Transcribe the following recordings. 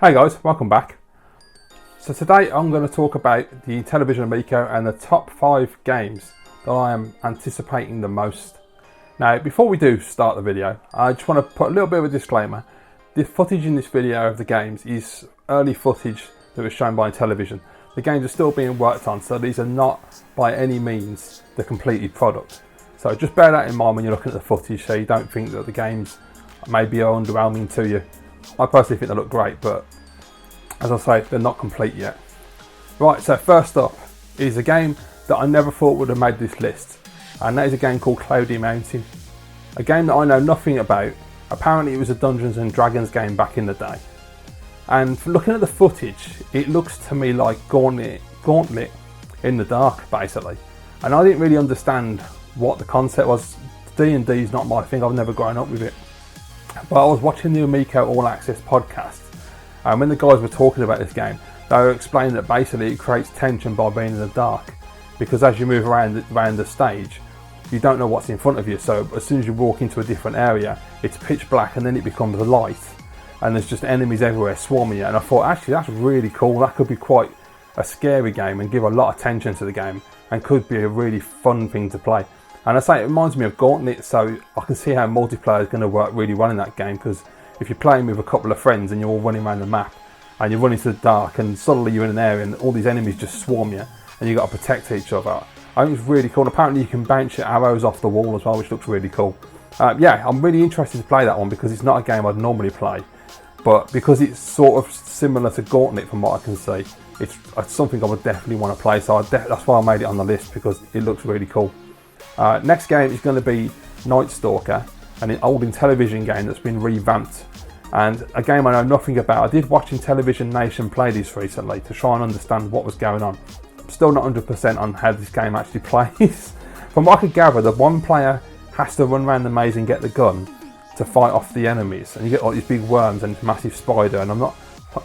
Hey guys, welcome back. So today I'm going to talk about the Intellivision Amico and the top 5 games that I am anticipating the most. Now before we do start the video, I just want to put a little bit of a disclaimer. The footage in this video of the games is early footage that was shown by Intellivision. The games are still being worked on, so these are not by any means the completed product. So just bear that in mind when you're looking at the footage, so you don't think that the games maybe are underwhelming to you. I personally think they look great, but as I say, they're not complete yet. Right, so first up is a game that I never thought would have made this list, and that is a game called Cloudy Mountain. A game that I know nothing about. Apparently it was a Dungeons and Dragons game back in the day. And from looking at the footage, it looks to me like Gauntlet in the dark, basically. And I didn't really understand what the concept was. D&D is not my thing, I've never grown up with it. But I was watching the Amico All Access podcast, and when the guys were talking about this game, they were explaining that basically it creates tension by being in the dark, because as you move around the stage, you don't know what's in front of you. So as soon as you walk into a different area, it's pitch black and then it becomes light, and there's just enemies everywhere swarming you. And I thought, actually, that's really cool. That could be quite a scary game and give a lot of tension to the game, and could be a really fun thing to play. And I say it reminds me of Gauntlet, so I can see how multiplayer is going to work really well in that game, because if you're playing with a couple of friends and you're all running around the map and you're running to the dark and suddenly you're in an area and all these enemies just swarm you and you've got to protect each other, I think it's really cool. And apparently you can bounce your arrows off the wall as well, which looks really cool. Yeah, I'm really interested to play that one, because it's not a game I'd normally play, but because it's sort of similar to Gauntlet from what I can see, it's something I would definitely want to play. So that's why I made it on the list, because it looks really cool. Next game is going to be Night Stalker, an old Intellivision game that's been revamped, and a game I know nothing about. I did watch Intellivision Nation play this recently to try and understand what was going on. I'm still not 100% on how this game actually plays. From what I could gather, the one player has to run around the maze and get the gun to fight off the enemies, and you get like these big worms and this massive spider, and I'm not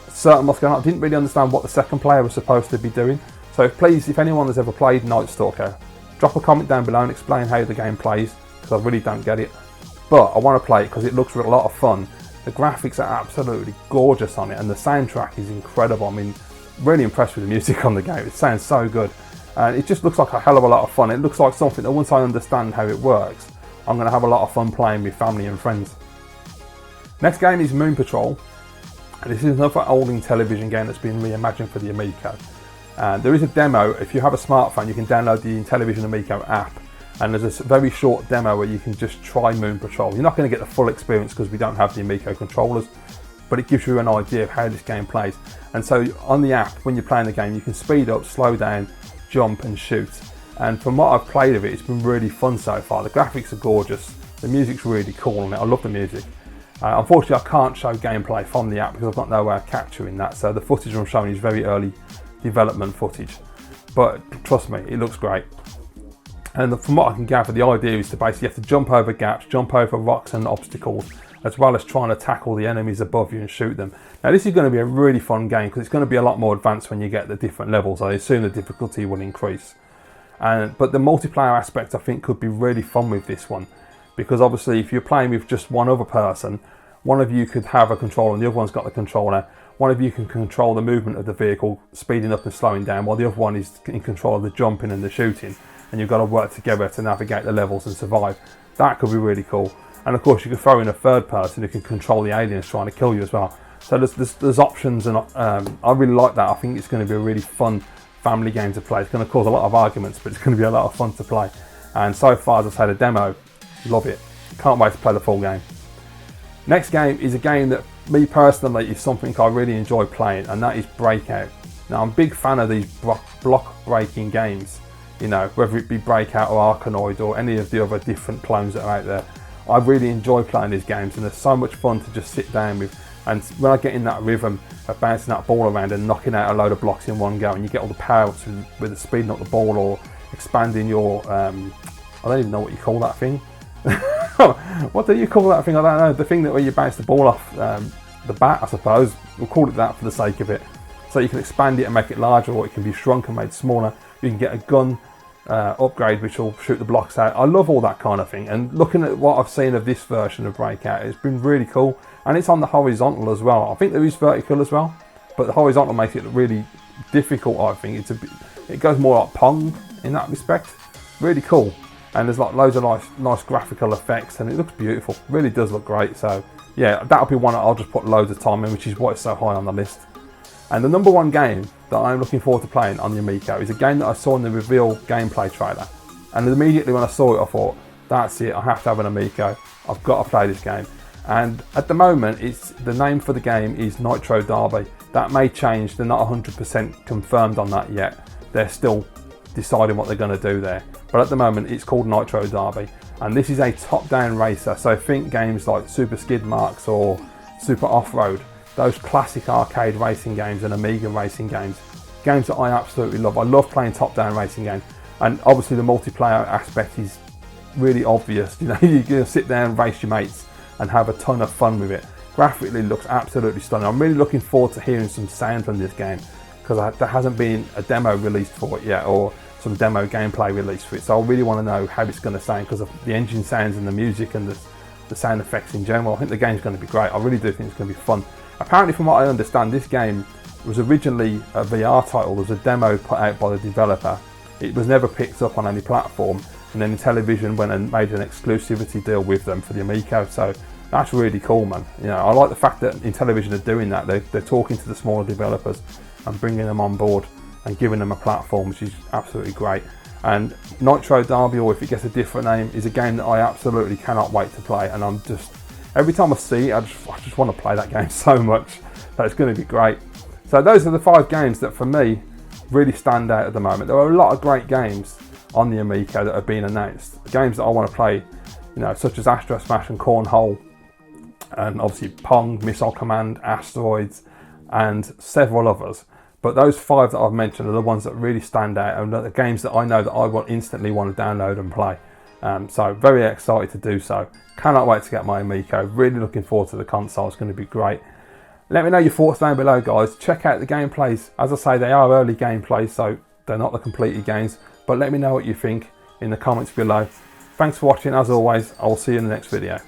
certain what's going on. I didn't really understand what the second player was supposed to be doing. So please, if anyone has ever played Night Stalker, drop a comment down below and explain how the game plays, because I really don't get it. But I want to play it because it looks a lot of fun. The graphics are absolutely gorgeous on it, and the soundtrack is incredible. I mean, really impressed with the music on the game. It sounds so good. And it just looks like a hell of a lot of fun. It looks like something that once I understand how it works, I'm going to have a lot of fun playing with family and friends. Next game is Moon Patrol. This is another old Intellivision game that's been reimagined for the Amico. There is a demo. If you have a smartphone, you can download the Intellivision Amico app, and there's a very short demo where you can just try Moon Patrol. You're not going to get the full experience because we don't have the Amico controllers, but it gives you an idea of how this game plays. And so on the app, when you're playing the game, you can speed up, slow down, jump and shoot. And from what I've played of it, it's been really fun so far. The graphics are gorgeous, the music's really cool on it. I love the music. Unfortunately, I can't show gameplay from the app because I've got no way of capturing that, so the footage I'm showing is very early development footage, but trust me, it looks great. And from what I can gather, the idea is to basically have to jump over gaps, jump over rocks and obstacles, as well as trying to tackle the enemies above you and shoot them. Now this is going to be a really fun game, because it's going to be a lot more advanced when you get the different levels. I assume the difficulty will increase, but the multiplayer aspect I think could be really fun with this one, because obviously if you're playing with just one other person, one of you could have a controller and the other one's got the controller. One of you can control the movement of the vehicle, speeding up and slowing down, while the other one is in control of the jumping and the shooting, and you've got to work together to navigate the levels and survive. That could be really cool. And of course you could throw in a third person who can control the aliens trying to kill you as well. So there's options, and I really like that. I think it's going to be a really fun family game to play. It's going to cause a lot of arguments, but it's going to be a lot of fun to play. And so far, as I say, the demo, love it. Can't wait to play the full game. Next game is a game that me personally is something I really enjoy playing, and that is Breakout. Now I'm a big fan of these block breaking games, you know, whether it be Breakout or Arkanoid or any of the other different clones that are out there. I really enjoy playing these games, and they're so much fun to just sit down with. And when I get in that rhythm of bouncing that ball around and knocking out a load of blocks in one go, and you get all the power with speeding up the ball or expanding your I don't even know what you call that thing. What do you call that thing? I don't know. The thing that where you bounce the ball off the bat, I suppose. We'll call it that for the sake of it. So you can expand it and make it larger, or it can be shrunk and made smaller. You can get a gun upgrade which will shoot the blocks out. I love all that kind of thing, and looking at what I've seen of this version of Breakout, it's been really cool, and it's on the horizontal as well. I think there is vertical as well, but the horizontal makes it really difficult. I think it goes more like Pong in that respect. Really cool, and there's like loads of nice graphical effects, and it looks beautiful. Really does look great. So yeah, that'll be one that I'll just put loads of time in, which is why it's so high on the list. And the number one game that I'm looking forward to playing on the Amico is a game that I saw in the reveal gameplay trailer. And immediately when I saw it, I thought, that's it, I have to have an Amico. I've got to play this game. And at the moment, the name for the game is Nitro Derby. That may change, they're not 100% confirmed on that yet. They're still deciding what they're going to do there. But at the moment, it's called Nitro Derby. And this is a top-down racer, so think games like Super Skid Marks or Super Off-Road. Those classic arcade racing games and Amiga racing games that I absolutely love. I love playing top-down racing games, and obviously the multiplayer aspect is really obvious. You know, you're going to sit there and race your mates and have a ton of fun with it. Graphically, it looks absolutely stunning. I'm really looking forward to hearing some sound from this game, because there hasn't been a demo released for it yet, or some demo gameplay released for it. So I really want to know how it's going to sound, because of the engine sounds and the music and the sound effects in general. I think the game's going to be great. I really do think it's going to be fun. Apparently, from what I understand, this game was originally a VR title. There was a demo put out by the developer. It was never picked up on any platform, and then Intellivision went and made an exclusivity deal with them for the Amico. So that's really cool, man. You know, I like the fact that Intellivision are doing that. They're talking to the smaller developers and bringing them on board and giving them a platform, which is absolutely great. And Nitro Derby, or if it gets a different name, is a game that I absolutely cannot wait to play, and I'm just... Every time I see it, I just want to play that game so much. So it's going to be great. So those are the 5 games that for me really stand out at the moment. There are a lot of great games on the Amico that have been announced. Games that I want to play, you know, such as Astro Smash and Cornhole, and obviously Pong, Missile Command, Asteroids, and several others. But those 5 that I've mentioned are the ones that really stand out, and the games that I know that I will instantly want to download and play. So very excited to do so. Cannot wait to get my Amico. Really looking forward to the console. It's going to be great. Let me know your thoughts down below, guys. Check out the gameplays. As I say, they are early gameplays, so they're not the completed games. But let me know what you think in the comments below. Thanks for watching. As always, I will see you in the next video.